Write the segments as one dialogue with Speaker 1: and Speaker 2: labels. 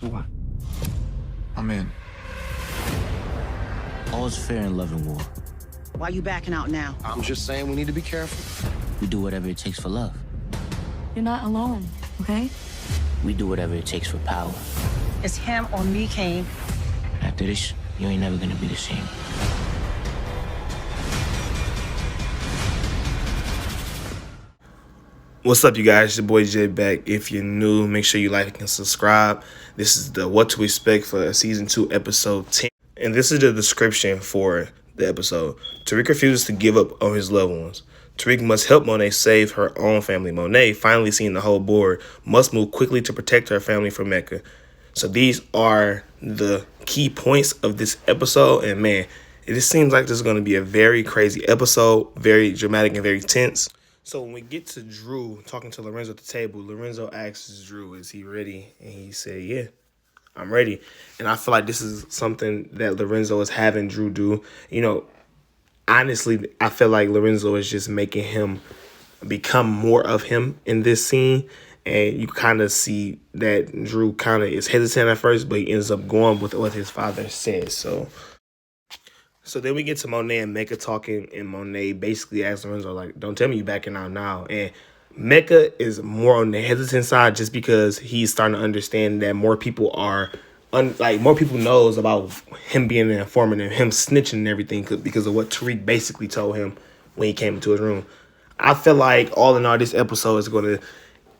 Speaker 1: What?
Speaker 2: I'm in.
Speaker 3: All's fair in love and war.
Speaker 4: Why you backing out now?
Speaker 1: I'm just saying we need to be careful.
Speaker 3: We do whatever it takes for love.
Speaker 5: You're not alone, okay?
Speaker 3: We do whatever it takes for power.
Speaker 4: It's him or me, Kane.
Speaker 3: After this, you ain't never gonna be the same.
Speaker 6: What's up, you guys? It's your boy Jay back. If you're new, make sure you like and subscribe. This is the What to Expect for Season 2, Episode 10. And this is the description for the episode. Tariq refuses to give up on his loved ones. Tariq must help Monet save her own family. Monet, finally seeing the whole board, must move quickly to protect her family from Mecca. So these are the key points of this episode. And man, it just seems like this is going to be a very crazy episode, very dramatic and very tense. So when we get to Drew talking to Lorenzo at the table, Lorenzo asks Drew, is he ready? And he said, yeah, I'm ready. And I feel like this is something that Lorenzo is having Drew do. You know, honestly, I feel like Lorenzo is just making him become more of him in this scene. And you kind of see that Drew kind of is hesitant at first, but he ends up going with what his father says. So then we get to Monet and Mecca talking, and Monet basically asks Lorenzo, like, don't tell me you backing out now. And Mecca is more on the hesitant side just because he's starting to understand that more people are, more people knows about him being an informant and him snitching and everything because of what Tariq basically told him when he came into his room. I feel like all in all, this episode is going to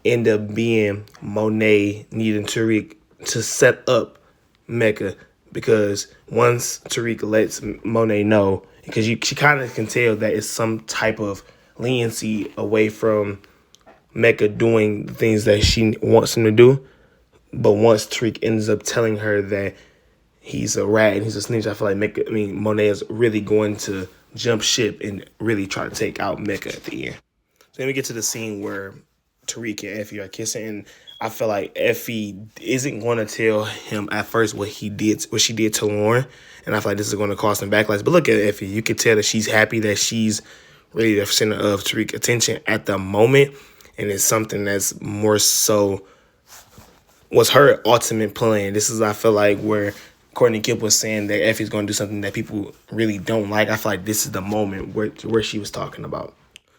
Speaker 6: end up being Monet needing Tariq to set up Mecca. Because once Tariq lets Monet know, because she kind of can tell that it's some type of leniency away from Mecca doing the things that she wants him to do. But once Tariq ends up telling her that he's a rat and he's a snitch, I feel like Monet is really going to jump ship and really try to take out Mecca at the end. So then we get to the scene where Tariq and Effie are kissing, and I feel like Effie isn't going to tell him at first what she did to Lauren, and I feel like this is going to cause some backlash. But look at Effie; you can tell that she's happy that she's really the center of Tariq's attention at the moment, and it's something that's more so was her ultimate plan. This is, I feel like, where Courtney Kip was saying that Effie's going to do something that people really don't like. I feel like this is the moment where she was talking about.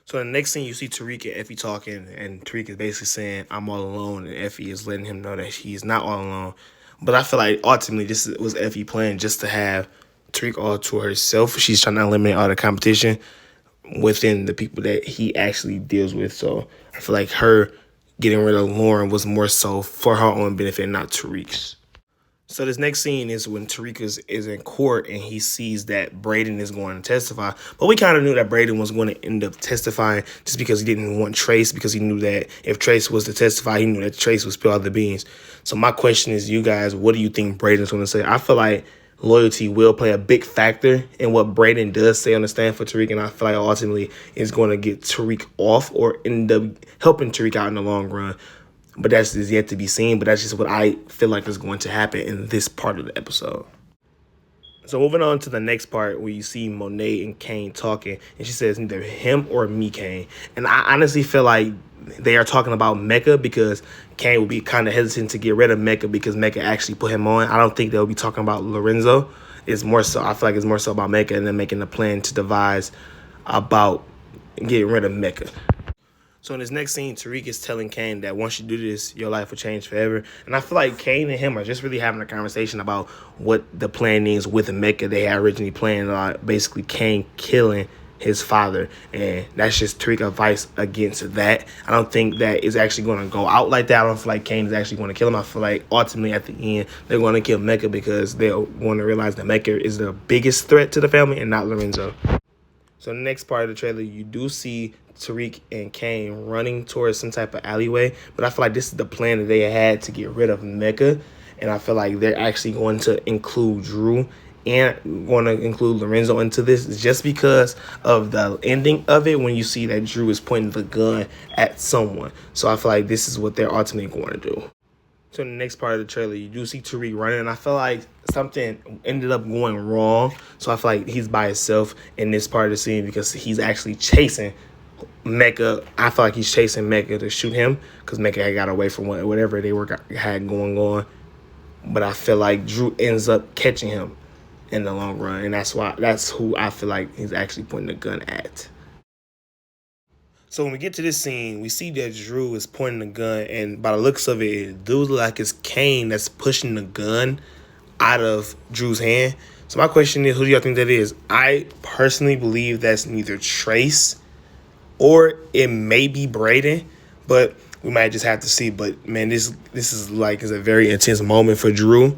Speaker 6: So the next thing you see Tariq and Effie talking, and Tariq is basically saying, I'm all alone, and Effie is letting him know that he's not all alone. But I feel like ultimately this was Effie plan just to have Tariq all to herself. She's trying to eliminate all the competition within the people that he actually deals with. So I feel like her getting rid of Lauren was more so for her own benefit, not Tariq's. So this next scene is when Tariq is in court and he sees that Brayden is going to testify. But we kind of knew that Brayden was going to end up testifying just because he didn't want Trace, because he knew that if Trace was to testify, he knew that Trace would spill out the beans. So my question is, you guys, what do you think Brayden's going to say? I feel like loyalty will play a big factor in what Brayden does say on the stand for Tariq, and I feel like ultimately it's going to get Tariq off or end up helping Tariq out in the long run. But that's just yet to be seen. But that's just what I feel like is going to happen in this part of the episode. So moving on to the next part where you see Monet and Kane talking. And she says either him or me, Kane. And I honestly feel like they are talking about Mecca because Kane will be kind of hesitant to get rid of Mecca because Mecca actually put him on. I don't think they'll be talking about Lorenzo. It's more so, I feel like it's more so about Mecca and then making a plan to devise about getting rid of Mecca. So in this next scene, Tariq is telling Kane that once you do this, your life will change forever. And I feel like Kane and him are just really having a conversation about what the plan is with Mecca. They had originally planned basically Kane killing his father. And that's just Tariq's advice against that. I don't think that is actually going to go out like that. I don't feel like Kane is actually going to kill him. I feel like ultimately at the end, they're going to kill Mecca because they're going to realize that Mecca is the biggest threat to the family and not Lorenzo. So the next part of the trailer, you do see Tariq and Kane running towards some type of alleyway. But I feel like this is the plan that they had to get rid of Mecca. And I feel like they're actually going to include Drew and going to include Lorenzo into this just because of the ending of it when you see that Drew is pointing the gun at someone. So I feel like this is what they're ultimately going to do. So in the next part of the trailer, you do see Tariq running, and I feel like something ended up going wrong. So I feel like he's by himself in this part of the scene because he's actually chasing Mecca. I feel like he's chasing Mecca to shoot him because Mecca had got away from whatever they had going on. but I feel like Drew ends up catching him in the long run, and that's who I feel like he's actually pointing the gun at. So when we get to this scene, we see that Drew is pointing the gun, and by the looks of it, it does look like it's Kane that's pushing the gun out of Drew's hand. So my question is, who do y'all think that is? I personally believe that's neither Trace or it may be Brayden, but we might just have to see. But man, this is a very intense moment for Drew.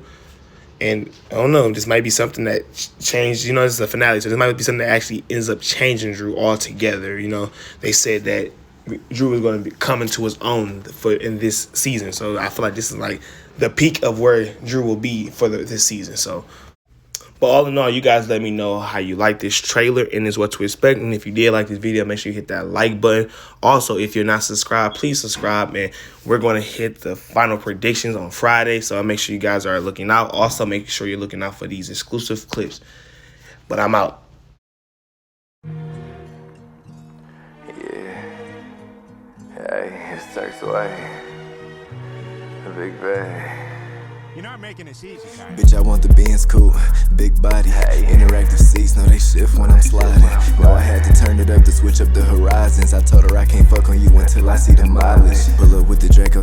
Speaker 6: And I don't know, this might be something that changed. You know, this is a finale, so this might be something that actually ends up changing Drew altogether. You know, they said that Drew was going to be coming to his own in this season. So I feel like this is like the peak of where Drew will be for this season. So, but all in all, you guys let me know how you like this trailer and is what to expect. And if you did like this video, make sure you hit that like button. Also, if you're not subscribed, please subscribe, man. We're going to hit the final predictions on Friday, so make sure you guys are looking out. Also, make sure you're looking out for these exclusive clips. But I'm out.
Speaker 7: Yeah. Hey, it's Turks Way. The big bag.
Speaker 8: You're not making this easy, guys.
Speaker 7: Bitch, I want the Benz coupe, big body, interactive seats, no they shift when I'm sliding. Know I had to turn it up to switch up the horizons. I told her I can't fuck on you until I see the mileage. Pull up with the Draco.